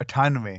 98।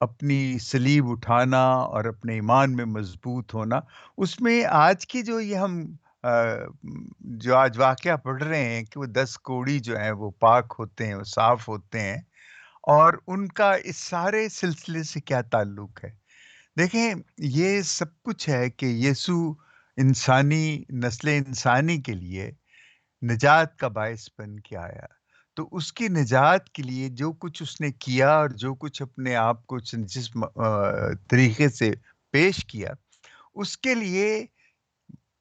اپنی سلیب اٹھانا اور اپنے ایمان میں مضبوط ہونا، اس میں آج کی جو یہ ہم آ، جو آج واقعہ پڑھ رہے ہیں کہ وہ 10 کوڑی جو ہیں وہ پاک ہوتے ہیں، وہ صاف ہوتے ہیں، اور ان کا اس سارے سلسلے سے کیا تعلق ہے؟ دیکھیں، یہ سب کچھ ہے کہ یسوع انسانی نسل انسانی کے لیے نجات کا باعث بن کے آیا۔ تو اس کی نجات کے لیے جو کچھ اس نے کیا اور جو کچھ اپنے آپ کو جس طریقے سے پیش کیا، اس کے لیے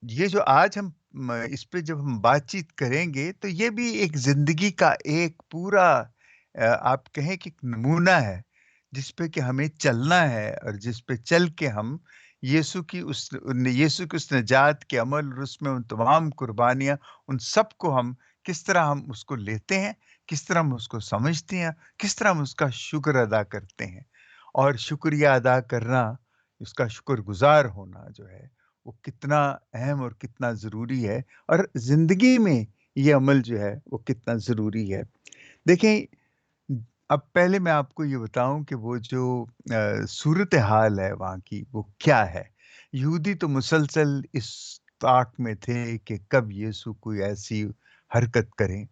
یہ جو آج ہم اس پہ جب ہم بات چیت کریں گے تو یہ بھی ایک زندگی کا ایک پورا آپ کہیں کہ ایک نمونہ ہے، جس پہ کہ ہمیں چلنا ہے اور جس پہ چل کے ہم یسوع کی اس نجات کے عمل اور اس میں ان تمام قربانیاں، ان سب کو ہم کس طرح ہم اس کو لیتے ہیں، کس طرح ہم اس کو سمجھتے ہیں، کس طرح ہم اس کا شکر ادا کرتے ہیں، اور شکریہ ادا کرنا، اس کا شکر گزار ہونا جو ہے وہ کتنا اہم اور کتنا ضروری ہے، اور زندگی میں یہ عمل جو ہے وہ کتنا ضروری ہے۔ دیکھیں، اب پہلے میں آپ کو یہ بتاؤں کہ وہ جو صورتحال ہے وہاں کی وہ کیا ہے۔ یہودی تو مسلسل اس طاق میں تھے کہ کب یسوع کوئی ایسی حرکت کریں،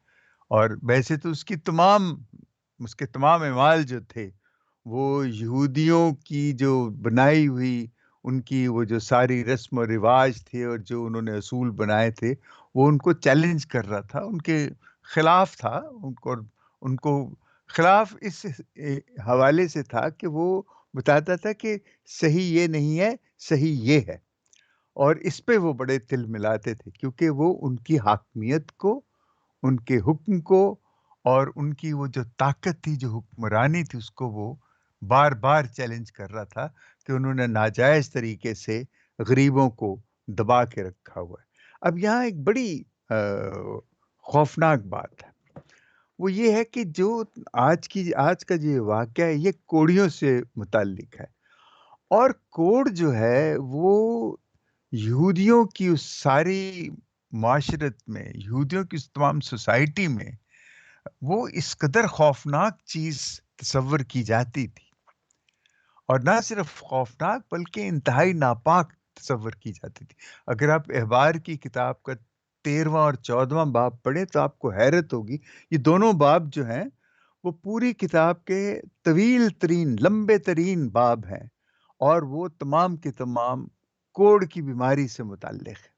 اور ویسے تو اس کے تمام اعمال جو تھے وہ یہودیوں کی جو بنائی ہوئی ان کی وہ جو ساری رسم و رواج تھے اور جو انہوں نے اصول بنائے تھے، وہ ان کو چیلنج کر رہا تھا، ان کے خلاف تھا، ان کو خلاف اس حوالے سے تھا کہ وہ بتاتا تھا کہ صحیح یہ نہیں ہے، صحیح یہ ہے، اور اس پہ وہ بڑے تل ملاتے تھے کیونکہ وہ ان کی حاکمیت کو، ان کے حکم کو، اور ان کی وہ جو طاقت تھی، جو حکمرانی تھی، اس کو وہ بار بار چیلنج کر رہا تھا کہ انہوں نے ناجائز طریقے سے غریبوں کو دبا کے رکھا ہوا ہے۔ اب یہاں ایک بڑی آ، خوفناک بات ہے، وہ یہ ہے کہ جو آج کا جو واقعہ ہے یہ کوڑیوں سے متعلق ہے، اور کوڑ جو ہے وہ یہودیوں کی اس ساری معاشرت میں، یہودیوں کی اس تمام سوسائٹی میں وہ اس قدر خوفناک چیز تصور کی جاتی تھی، اور نہ صرف خوفناک بلکہ انتہائی ناپاک تصور کی جاتی تھی۔ اگر آپ احبار کی کتاب کا 13واں اور 14واں باب پڑھیں تو آپ کو حیرت ہوگی، یہ دونوں باب جو ہیں وہ پوری کتاب کے طویل ترین، لمبے ترین باب ہیں، اور وہ تمام کے تمام کوڑ کی بیماری سے متعلق ہے،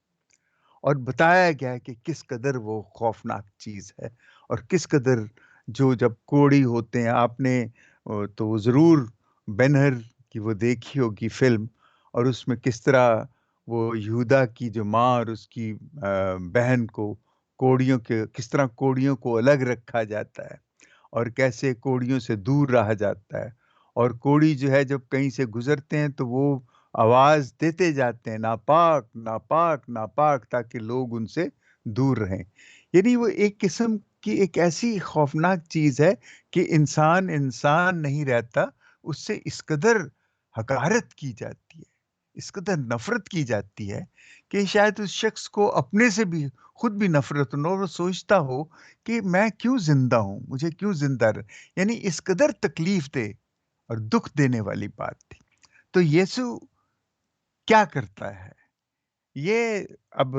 اور بتایا گیا ہے کہ کس قدر وہ خوفناک چیز ہے، اور کس قدر جو جب کوڑی ہوتے ہیں، آپ نے تو ضرور بینہر کی وہ دیکھی ہوگی فلم، اور اس میں کس طرح وہ یہودا کی جو ماں اور اس کی بہن کو کس طرح کوڑیوں کو الگ رکھا جاتا ہے، اور کیسے کوڑیوں سے دور رہا جاتا ہے، اور کوڑی جو ہے جب کہیں سے گزرتے ہیں تو وہ آواز دیتے جاتے ہیں، ناپاک ناپاک ناپاک، تاکہ لوگ ان سے دور رہیں۔ یعنی وہ ایک قسم کی ایک ایسی خوفناک چیز ہے کہ انسان انسان نہیں رہتا، اس سے اس قدر حقارت کی جاتی ہے، اس قدر نفرت کی جاتی ہے کہ شاید اس شخص کو اپنے سے بھی خود بھی نفرت ہو، اور وہ سوچتا ہو کہ میں کیوں زندہ ہوں، مجھے کیوں زندہ یعنی اس قدر تکلیف دہ اور دکھ دینے والی بات تھی۔ تو یسوع کیا کرتا ہے؟ یہ اب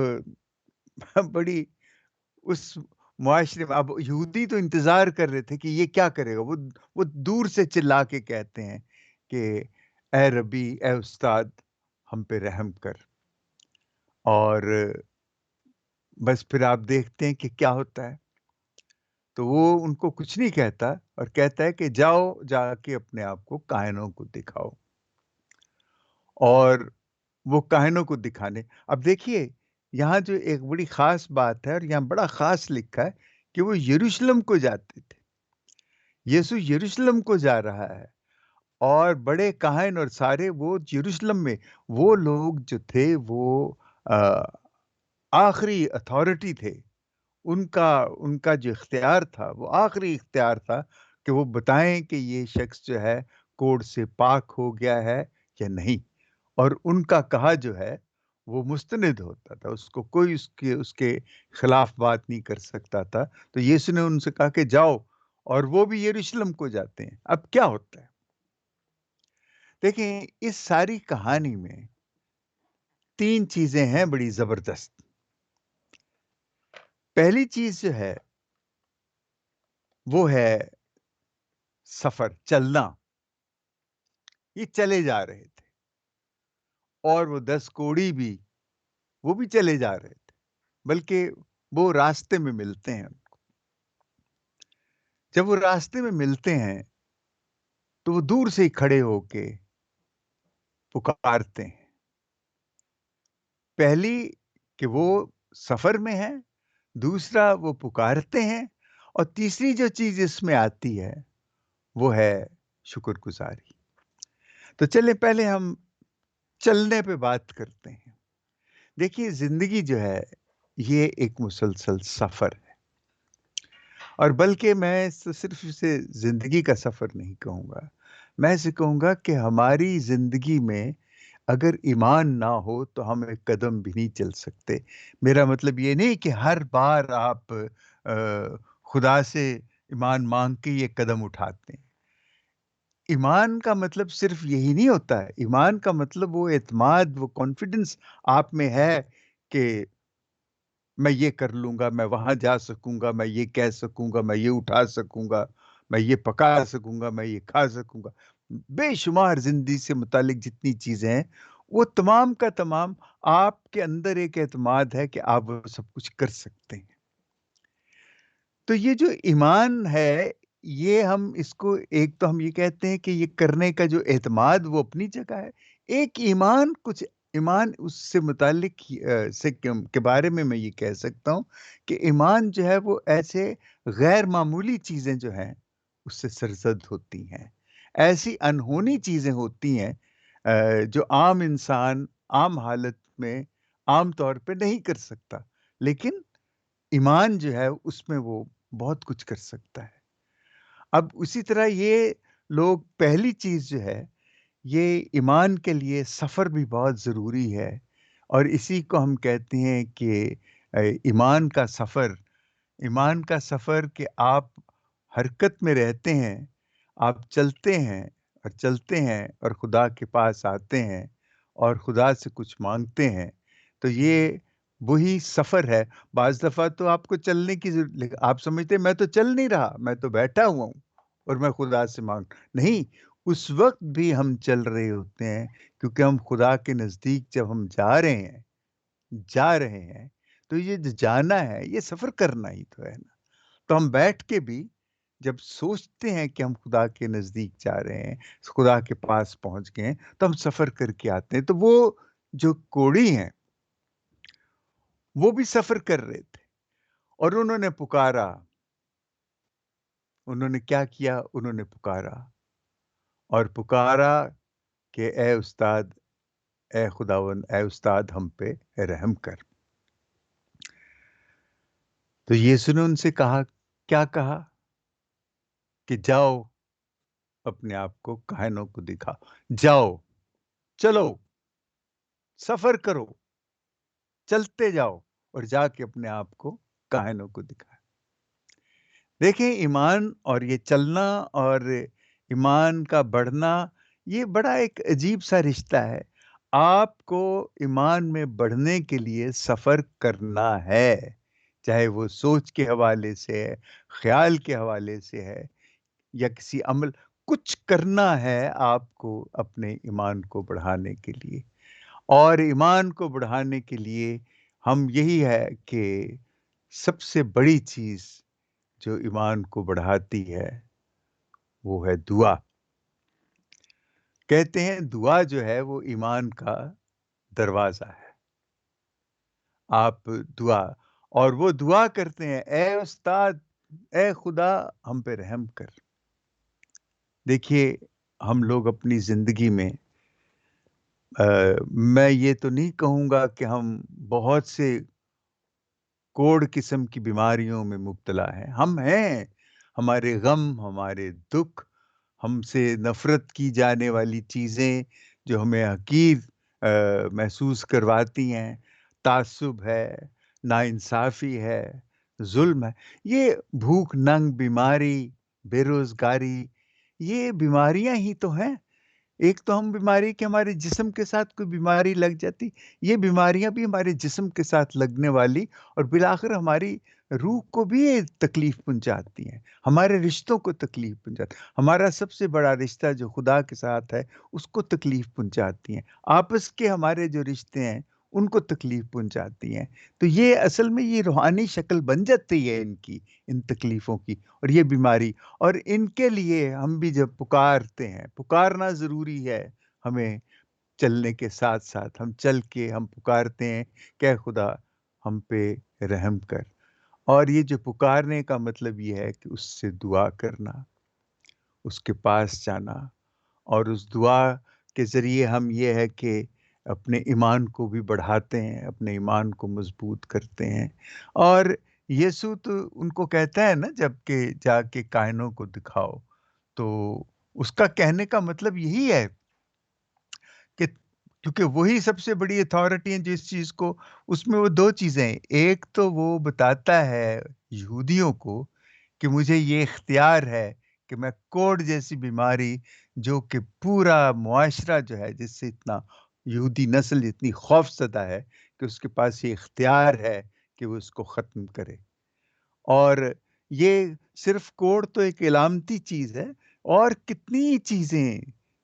بڑی اس معاشرے میں، اب یہودی تو انتظار کر رہے تھے کہ یہ کیا کرے گا، وہ دور سے چلا کے کہتے ہیں کہ اے ربی، اے استاد، ہم پہ رحم کر، اور بس پھر آپ دیکھتے ہیں کہ کیا ہوتا ہے۔ تو وہ ان کو کچھ نہیں کہتا، اور کہتا ہے کہ جاؤ، جا کے اپنے آپ کو کاہنوں کو دکھاؤ، اور وہ کاہنوں کو دکھانے، اب دیکھیے یہاں جو ایک بڑی خاص بات ہے، اور یہاں بڑا خاص لکھا ہے کہ وہ یروشلم کو جاتے تھے، یسوع یروشلم کو جا رہا ہے، اور بڑے کاہن اور سارے وہ یروشلم میں، وہ لوگ جو تھے وہ آ، آخری اتھارٹی تھے، ان کا جو اختیار تھا وہ آخری اختیار تھا کہ وہ بتائیں کہ یہ شخص جو ہے کوڑ سے پاک ہو گیا ہے یا نہیں، اور ان کا کہا جو ہے وہ مستند ہوتا تھا، اس کو کوئی اس کے خلاف بات نہیں کر سکتا تھا۔ تو یسوع نے ان سے کہا کہ جاؤ، اور وہ بھی یروشلم کو جاتے ہیں۔ اب کیا ہوتا ہے؟ دیکھیں اس ساری کہانی میں 3 چیزیں ہیں بڑی زبردست۔ پہلی چیز جو ہے وہ ہے سفر، چلنا۔ یہ چلے جا رہے تھے اور وہ 10 کوڑی بھی، وہ بھی چلے جا رہے تھے، بلکہ وہ راستے میں ملتے ہیں۔ جب وہ راستے میں ملتے ہیں تو وہ دور سے ہی کھڑے ہو کے پکارتے ہیں۔ پہلی کہ وہ سفر میں ہے، دوسرا وہ پکارتے ہیں، اور تیسری جو چیز اس میں آتی ہے وہ ہے شکر گزاری۔ تو چلیں پہلے ہم چلنے پہ بات کرتے ہیں۔ دیکھیے زندگی جو ہے یہ ایک مسلسل سفر ہے، اور بلکہ میں صرف اسے زندگی کا سفر نہیں کہوں گا، میں اسے کہوں گا کہ ہماری زندگی میں اگر ایمان نہ ہو تو ہم ایک قدم بھی نہیں چل سکتے۔ میرا مطلب یہ نہیں کہ ہر بار آپ خدا سے ایمان مانگ کے یہ قدم اٹھاتے ہیں۔ ایمان کا مطلب صرف یہی نہیں ہوتا ہے۔ ایمان کا مطلب وہ اعتماد، وہ کانفیڈنس آپ میں ہے کہ میں یہ کر لوں گا، میں وہاں جا سکوں گا، میں یہ کہہ سکوں گا، میں یہ اٹھا سکوں گا، میں یہ پکا سکوں گا، میں یہ کھا سکوں گا۔ بے شمار زندگی سے متعلق جتنی چیزیں ہیں وہ تمام کا تمام آپ کے اندر ایک اعتماد ہے کہ آپ وہ سب کچھ کر سکتے ہیں۔ تو یہ جو ایمان ہے، یہ ہم اس کو ایک تو ہم یہ کہتے ہیں کہ یہ کرنے کا جو اعتماد وہ اپنی جگہ ہے۔ ایک ایمان، کچھ ایمان اس سے متعلق کے بارے میں یہ کہہ سکتا ہوں کہ ایمان جو ہے وہ ایسے غیر معمولی چیزیں جو ہیں اس سے سرزد ہوتی ہیں، ایسی انہونی چیزیں ہوتی ہیں جو عام انسان عام حالت میں عام طور پہ نہیں کر سکتا، لیکن ایمان جو ہے اس میں وہ بہت کچھ کر سکتا ہے۔ اب اسی طرح یہ لوگ، پہلی چیز جو ہے، یہ ایمان کے لیے سفر بھی بہت ضروری ہے، اور اسی کو ہم کہتے ہیں کہ ایمان کا سفر۔ ایمان کا سفر کہ آپ حرکت میں رہتے ہیں، آپ چلتے ہیں اور چلتے ہیں اور خدا کے پاس آتے ہیں اور خدا سے کچھ مانگتے ہیں، تو یہ وہی سفر ہے۔ بعض دفعہ تو آپ کو چلنے کی آپ سمجھتے ہیں میں تو چل نہیں رہا، میں تو بیٹھا ہوا ہوں اور میں خدا سے مانگ نہیں، اس وقت بھی ہم چل رہے ہوتے ہیں، کیونکہ ہم خدا کے نزدیک جب ہم جا رہے ہیں تو یہ جو جانا ہے یہ سفر کرنا ہی تو ہے نا۔ تو ہم بیٹھ کے بھی جب سوچتے ہیں کہ ہم خدا کے نزدیک جا رہے ہیں، خدا کے پاس پہنچ گئے ہیں، تو ہم سفر کر کے آتے ہیں۔ تو وہ جو کوڑی ہیں وہ بھی سفر کر رہے تھے، اور انہوں نے پکارا۔ انہوں نے کیا کیا؟ انہوں نے پکارا، اور پکارا کہ اے استاد، اے خداوند، اے استاد ہم پہ رحم کر۔ تو یسوع نے ان سے کہا، کیا کہا؟ کہ جاؤ اپنے آپ کو کاہنوں کو دکھاؤ، جاؤ، چلو، سفر کرو، چلتے جاؤ اور جا کے اپنے آپ کو کاہنوں کو دکھاؤ۔ دیکھیں ایمان اور یہ چلنا اور ایمان کا بڑھنا، یہ بڑا ایک عجیب سا رشتہ ہے۔ آپ کو ایمان میں بڑھنے کے لیے سفر کرنا ہے، چاہے وہ سوچ کے حوالے سے ہے، خیال کے حوالے سے ہے، یا کسی عمل، کچھ کرنا ہے آپ کو اپنے ایمان کو بڑھانے کے لیے۔ اور ایمان کو بڑھانے کے لیے ہم یہی ہے کہ سب سے بڑی چیز جو ایمان کو بڑھاتی ہے وہ ہے دعا۔ کہتے ہیں دعا جو ہے وہ ایمان کا دروازہ ہے۔ آپ دعا، اور وہ دعا کرتے ہیں، اے استاد، اے خدا ہم پہ رحم کر۔ دیکھیے ہم لوگ اپنی زندگی میں میں یہ تو نہیں کہوں گا کہ ہم بہت سے کوڑ قسم کی بیماریوں میں مبتلا ہیں۔ ہم ہیں، ہمارے غم، ہمارے دکھ، ہم سے نفرت کی جانے والی چیزیں جو ہمیں حقیر محسوس کرواتی ہیں، تعصب ہے، ناانصافی ہے، ظلم ہے، یہ بھوک ننگ، بیماری، بے روزگاری، یہ بیماریاں ہی تو ہیں۔ ایک تو ہم بیماری کہ ہمارے جسم کے ساتھ کوئی بیماری لگ جاتی، یہ بیماریاں بھی ہمارے جسم کے ساتھ لگنے والی اور بالآخر ہماری روح کو بھی یہ تکلیف پہنچاتی ہیں، ہمارے رشتوں کو تکلیف پہنچاتی، ہمارا سب سے بڑا رشتہ جو خدا کے ساتھ ہے اس کو تکلیف پہنچاتی ہیں، آپس کے ہمارے جو رشتے ہیں ان کو تکلیف پہنچاتی ہیں۔ تو یہ اصل میں یہ روحانی شکل بن جاتی ہے ان کی، ان تکلیفوں کی اور یہ بیماری، اور ان کے لیے ہم بھی جب پکارتے ہیں، پکارنا ضروری ہے ہمیں، چلنے کے ساتھ ساتھ ہم چل کے ہم پکارتے ہیں کہ اے خدا ہم پہ رحم کر، اور یہ جو پکارنے کا مطلب یہ ہے کہ اس سے دعا کرنا، اس کے پاس جانا، اور اس دعا کے ذریعے ہم یہ ہے کہ اپنے ایمان کو بھی بڑھاتے ہیں، اپنے ایمان کو مضبوط کرتے ہیں۔ اور یسوع تو ان کو کہتا ہے نا جب کہ جا کے کائنوں کو دکھاؤ، تو اس کا کہنے کا مطلب یہی ہے کہ کیونکہ وہی سب سے بڑی اتھارٹی ہے جس چیز کو، اس میں وہ دو چیزیں ہیں، ایک تو وہ بتاتا ہے یہودیوں کو کہ مجھے یہ اختیار ہے کہ میں کوڑ جیسی بیماری جو کہ پورا معاشرہ جو ہے، جس سے اتنا یہودی نسل اتنی خوف زدہ ہے کہ اس کے پاس یہ اختیار ہے کہ وہ اس کو ختم کرے، اور یہ صرف کوڑ تو ایک علامتی چیز ہے، اور کتنی چیزیں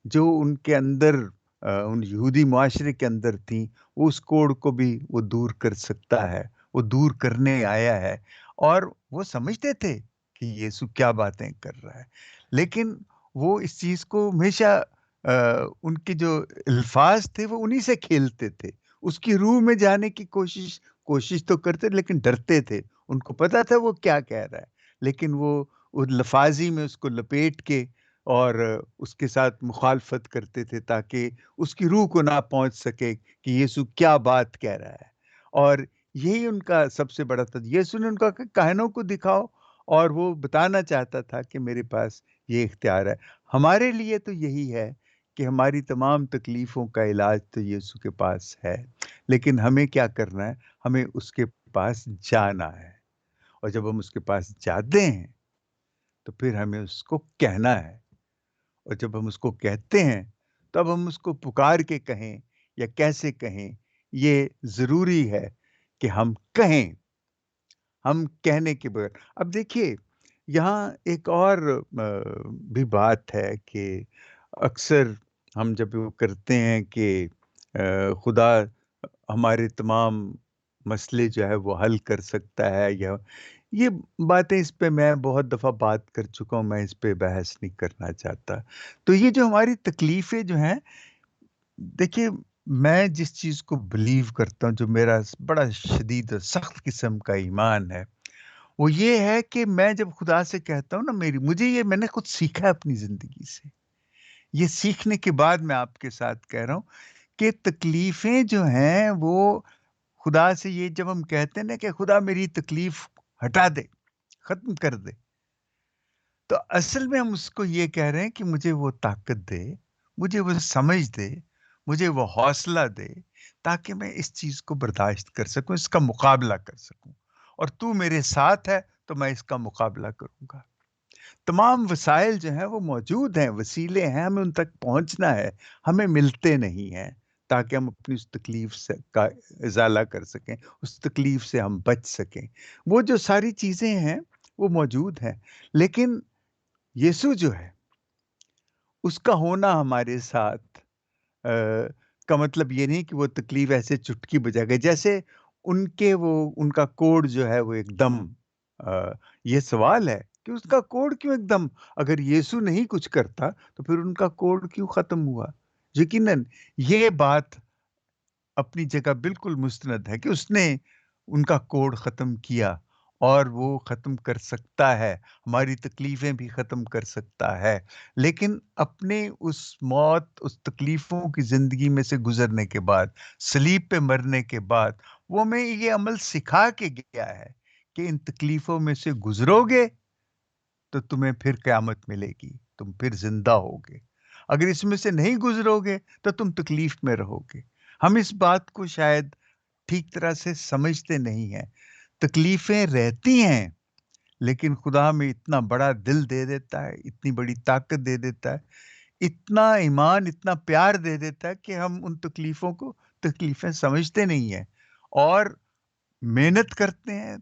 جو ان کے اندر ان یہودی معاشرے کے اندر تھیں، وہ اس کوڑ کو بھی وہ دور کر سکتا ہے، وہ دور کرنے آیا ہے، اور وہ سمجھتے تھے کہ یسوع کیا باتیں کر رہا ہے، لیکن وہ اس چیز کو ہمیشہ ان کے جو الفاظ تھے وہ انہی سے کھیلتے تھے، اس کی روح میں جانے کی کوشش تو کرتے لیکن ڈرتے تھے، ان کو پتا تھا وہ کیا کہہ رہا ہے، لیکن وہ لفاظی میں اس کو لپیٹ کے اور اس کے ساتھ مخالفت کرتے تھے تاکہ اس کی روح کو نہ پہنچ سکے کہ یسوع کیا بات کہہ رہا ہے، اور یہی ان کا سب سے بڑا تھا، یسوع نے ان کا کہ کائنوں کو دکھاؤ، اور وہ بتانا چاہتا تھا کہ میرے پاس یہ اختیار ہے۔ ہمارے لیے تو یہی ہے کہ ہماری تمام تکلیفوں کا علاج تو یسوع کے پاس ہے، لیکن ہمیں کیا کرنا ہے؟ ہمیں اس کے پاس جانا ہے، اور جب ہم اس کے پاس جاتے ہیں تو پھر ہمیں اس کو کہنا ہے، اور جب ہم اس کو کہتے ہیں تب ہم اس کو پکار کے کہیں یا کیسے کہیں، یہ ضروری ہے کہ ہم کہیں، ہم کہنے کے بغیر۔ اب دیکھیے یہاں ایک اور بھی بات ہے کہ اکثر ہم جب وہ کرتے ہیں کہ خدا ہمارے تمام مسئلے جو ہے وہ حل کر سکتا ہے، یا یہ باتیں، اس پہ میں بہت دفعہ بات کر چکا ہوں، میں اس پہ بحث نہیں کرنا چاہتا۔ تو یہ جو ہماری تکلیفیں جو ہیں، دیکھیے میں جس چیز کو بلیو کرتا ہوں، جو میرا بڑا شدید اور سخت قسم کا ایمان ہے، وہ یہ ہے کہ میں جب خدا سے کہتا ہوں نا، مجھے یہ میں نے خود سیکھا ہے اپنی زندگی سے، یہ سیکھنے کے بعد میں آپ کے ساتھ کہہ رہا ہوں کہ تکلیفیں جو ہیں وہ خدا سے، یہ جب ہم کہتے ہیں نا کہ خدا میری تکلیف ہٹا دے، ختم کر دے، تو اصل میں ہم اس کو یہ کہہ رہے ہیں کہ مجھے وہ طاقت دے، مجھے وہ سمجھ دے، مجھے وہ حوصلہ دے، تاکہ میں اس چیز کو برداشت کر سکوں، اس کا مقابلہ کر سکوں، اور تو میرے ساتھ ہے تو میں اس کا مقابلہ کروں گا۔ تمام وسائل جو ہیں وہ موجود ہیں، وسیلے ہیں، ہمیں ان تک پہنچنا ہے، ہمیں ملتے نہیں ہیں تاکہ ہم اپنی اس تکلیف سے کا ازالہ کر سکیں، اس تکلیف سے ہم بچ سکیں۔ وہ جو ساری چیزیں ہیں وہ موجود ہیں، لیکن یسوع جو ہے اس کا ہونا ہمارے ساتھ کا مطلب یہ نہیں کہ وہ تکلیف ایسے چٹکی بجا گئے، جیسے ان کا کوڑ جو ہے وہ ایک دم، آ، یہ سوال ہے کہ اس کا کوڑ کیوں ایک دم، اگر یسوع نہیں کچھ کرتا تو پھر ان کا کوڑ کیوں ختم ہوا؟ یقیناً یہ بات اپنی جگہ بالکل مستند ہے کہ اس نے ان کا کوڑ ختم کیا، اور وہ ختم کر سکتا ہے، ہماری تکلیفیں بھی ختم کر سکتا ہے، لیکن اپنے اس موت، اس تکلیفوں کی زندگی میں سے گزرنے کے بعد، صلیب پہ مرنے کے بعد، وہ ہمیں یہ عمل سکھا کے گیا ہے کہ ان تکلیفوں میں سے گزرو گے تو تمہیں پھر قیامت ملے گی، تم پھر زندہ ہوگے، اگر اس میں سے نہیں گزرو گے تو تم تکلیف میں رہو گے۔ ہم اس بات کو شاید ٹھیک طرح سے سمجھتے نہیں ہیں، تکلیفیں رہتی ہیں، لیکن خدا ہمیں اتنا بڑا دل دے دیتا ہے، اتنی بڑی طاقت دے دیتا ہے، اتنا ایمان، اتنا پیار دے دیتا ہے کہ ہم ان تکلیفوں کو تکلیفیں سمجھتے نہیں ہیں، اور محنت کرتے ہیں،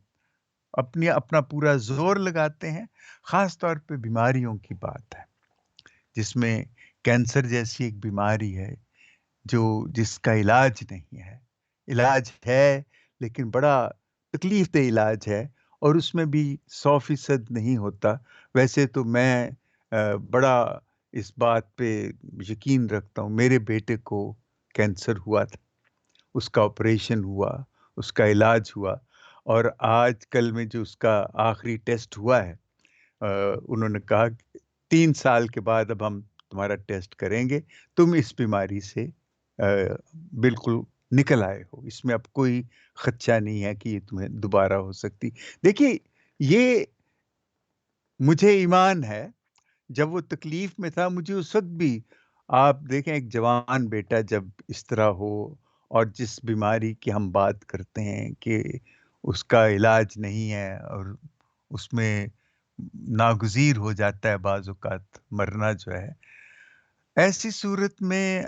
اپنا پورا زور لگاتے ہیں. خاص طور پہ بیماریوں کی بات ہے، جس میں کینسر جیسی ایک بیماری ہے جس کا علاج نہیں ہے. علاج ہے لیکن بڑا تکلیف دہ علاج ہے، اور اس میں بھی 100% نہیں ہوتا. ویسے تو میں بڑا اس بات پہ یقین رکھتا ہوں. میرے بیٹے کو کینسر ہوا تھا، اس کا آپریشن ہوا، اس کا علاج ہوا، اور آج کل میں جو اس کا آخری ٹیسٹ ہوا ہے، انہوں نے کہا کہ 3 سال کے بعد اب ہم تمہارا ٹیسٹ کریں گے، تم اس بیماری سے بالکل نکل آئے ہو، اس میں اب کوئی خدشہ نہیں ہے کہ یہ تمہیں دوبارہ ہو سکتی. دیکھیے، یہ مجھے ایمان ہے. جب وہ تکلیف میں تھا، مجھے اس وقت بھی، آپ دیکھیں ایک جوان بیٹا جب اس طرح ہو، اور جس بیماری کی ہم بات کرتے ہیں کہ اس کا علاج نہیں ہے، اور اس میں ناگزیر ہو جاتا ہے بعض اوقات مرنا جو ہے، ایسی صورت میں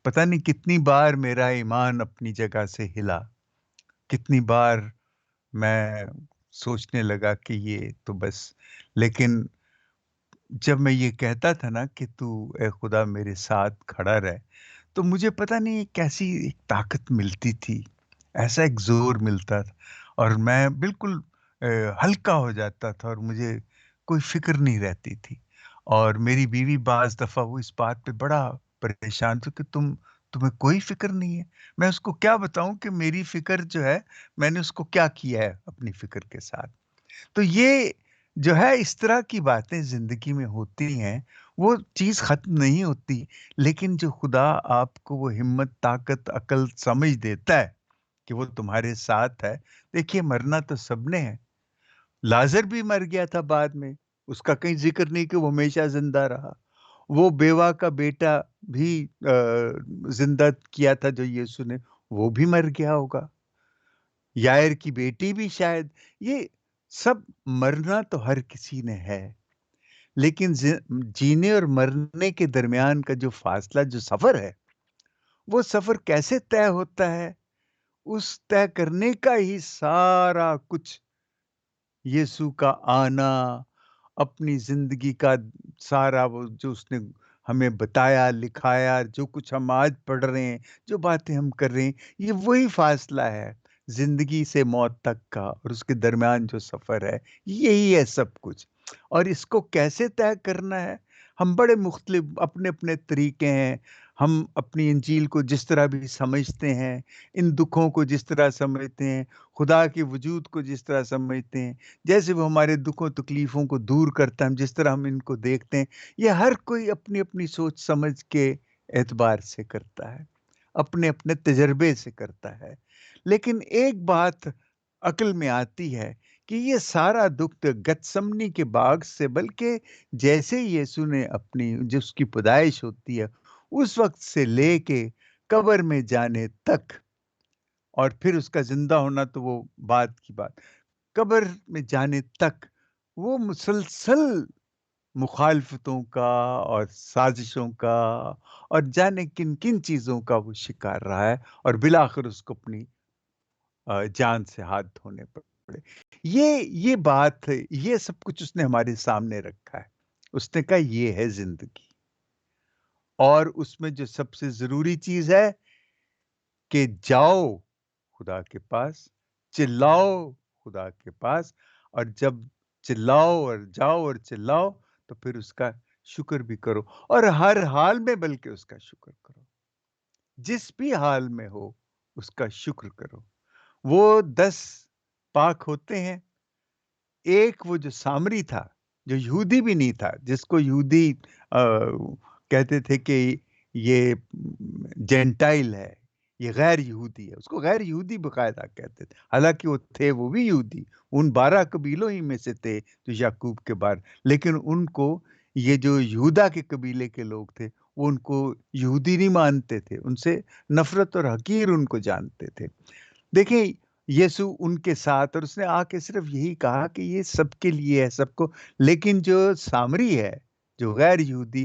پتہ نہیں کتنی بار میرا ایمان اپنی جگہ سے ہلا، کتنی بار میں سوچنے لگا کہ یہ تو بس. لیکن جب میں یہ کہتا تھا نا کہ تو اے خدا میرے ساتھ کھڑا رہ، تو مجھے پتہ نہیں کیسی ایک طاقت ملتی تھی، ایسا ایک زور ملتا تھا، اور میں بالکل ہلکا ہو جاتا تھا، اور مجھے کوئی فکر نہیں رہتی تھی. اور میری بیوی بعض دفعہ وہ اس بات پہ بڑا پریشان تھی کہ تمہیں کوئی فکر نہیں ہے. میں اس کو کیا بتاؤں کہ میری فکر جو ہے، میں نے اس کو کیا کیا ہے اپنی فکر کے ساتھ. تو یہ جو ہے، اس طرح کی باتیں زندگی میں ہوتی ہیں، وہ چیز ختم نہیں ہوتی. لیکن جو خدا آپ کو وہ ہمت، طاقت، عقل، سمجھ دیتا ہے کہ وہ تمہارے ساتھ ہے. دیکھیے، مرنا تو سب نے ہے. لازر بھی مر گیا تھا بعد میں، اس کا کہیں ذکر نہیں کہ وہ ہمیشہ زندہ رہا. وہ بیوہ کا بیٹا بھی زندہ کیا تھا جو یسوع نے، وہ بھی مر گیا ہوگا. یائر کی بیٹی بھی شاید. یہ سب مرنا تو ہر کسی نے ہے، لیکن جینے اور مرنے کے درمیان کا جو فاصلہ، جو سفر ہے، وہ سفر کیسے طے ہوتا ہے؟ اس طے کرنے کا ہی سارا کچھ یسوع کا آنا، اپنی زندگی کا سارا وہ جو اس نے ہمیں بتایا، لکھایا، جو کچھ ہم آج پڑھ رہے ہیں، جو باتیں ہم کر رہے ہیں، یہ وہی فاصلہ ہے زندگی سے موت تک کا، اور اس کے درمیان جو سفر ہے، یہی ہے سب کچھ. اور اس کو کیسے طے کرنا ہے؟ ہم بڑے مختلف اپنے اپنے طریقے ہیں. ہم اپنی انجیل کو جس طرح بھی سمجھتے ہیں، ان دکھوں کو جس طرح سمجھتے ہیں، خدا کے وجود کو جس طرح سمجھتے ہیں، جیسے وہ ہمارے دکھوں تکلیفوں کو دور کرتا ہے، ہم جس طرح ہم ان کو دیکھتے ہیں، یہ ہر کوئی اپنی اپنی سوچ سمجھ کے اعتبار سے کرتا ہے، اپنے اپنے تجربے سے کرتا ہے. لیکن ایک بات عقل میں آتی ہے کہ یہ سارا دکھ گتسمنی کے باغ سے، بلکہ جیسے یسوع نے اپنی جس کی پیدائش ہوتی ہے اس وقت سے لے کے قبر میں جانے تک، اور پھر اس کا زندہ ہونا تو وہ بعد کی بات، قبر میں جانے تک وہ مسلسل مخالفتوں کا اور سازشوں کا اور جانے کن کن چیزوں کا وہ شکار رہا ہے، اور بالآخر اس کو اپنی جان سے ہاتھ دھونے پڑے. یہ بات ہے، یہ سب کچھ اس نے ہمارے سامنے رکھا ہے. اس نے کہا یہ ہے زندگی، اور اس میں جو سب سے ضروری چیز ہے کہ جاؤ خدا کے پاس، چلاؤ خدا کے پاس، اور جب چلاؤ اور جاؤ اور چلاؤ تو پھر اس کا شکر بھی کرو، اور ہر حال میں بلکہ اس کا شکر کرو. جس بھی حال میں ہو اس کا شکر کرو. وہ 10 پاک ہوتے ہیں. ایک وہ جو سامری تھا، جو یہودی بھی نہیں تھا، جس کو یہودی کہتے تھے کہ یہ جینٹائل ہے، یہ غیر یہودی ہے، اس کو غیر یہودی باقاعدہ کہتے تھے، حالانکہ وہ بھی یہودی، ان 12 قبیلوں ہی میں سے تھے جو یعقوب کے بعد، لیکن ان کو یہ جو یہودا کے قبیلے کے لوگ تھے، وہ ان کو یہودی نہیں مانتے تھے، ان سے نفرت اور حقیر ان کو جانتے تھے. دیکھیں، یسوع ان کے ساتھ، اور اس نے آ کے صرف یہی کہا کہ یہ سب کے لیے ہے، سب کو. لیکن جو سامری ہے، جو غیر یہودی،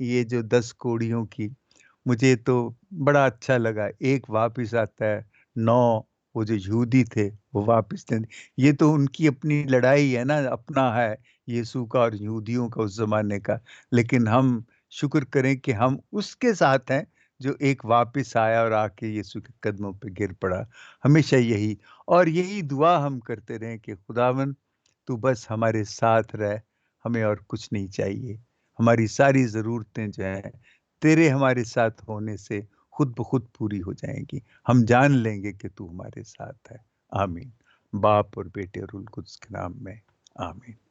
یہ جو 10 کوڑیوں کی، مجھے تو بڑا اچھا لگا۔ ایک واپس آتا ہے، 9 وہ جو یہودی تھے وہ واپس نہیں۔ یہ تو ان کی اپنی لڑائی ہے نا، اپنا ہے یسوع کا اور یہودیوں کا اس زمانے کا، لیکن ہم شکر کریں کہ ہم اس کے ساتھ ہیں جو ایک واپس آیا اور آ کے یسوع کے قدموں پہ گر پڑا۔ ہمیشہ یہی، اور یہی دعا ہم کرتے رہیں کہ خداوند تو بس ہمارے ساتھ رہ، ہمیں اور کچھ نہیں چاہیے، ہماری ساری ضرورتیں جو ہیں تیرے ہمارے ساتھ ہونے سے خود بخود پوری ہو جائیں گی، ہم جان لیں گے کہ تو ہمارے ساتھ ہے۔ آمین۔ باپ اور بیٹے اور روح القدس کے نام میں آمین۔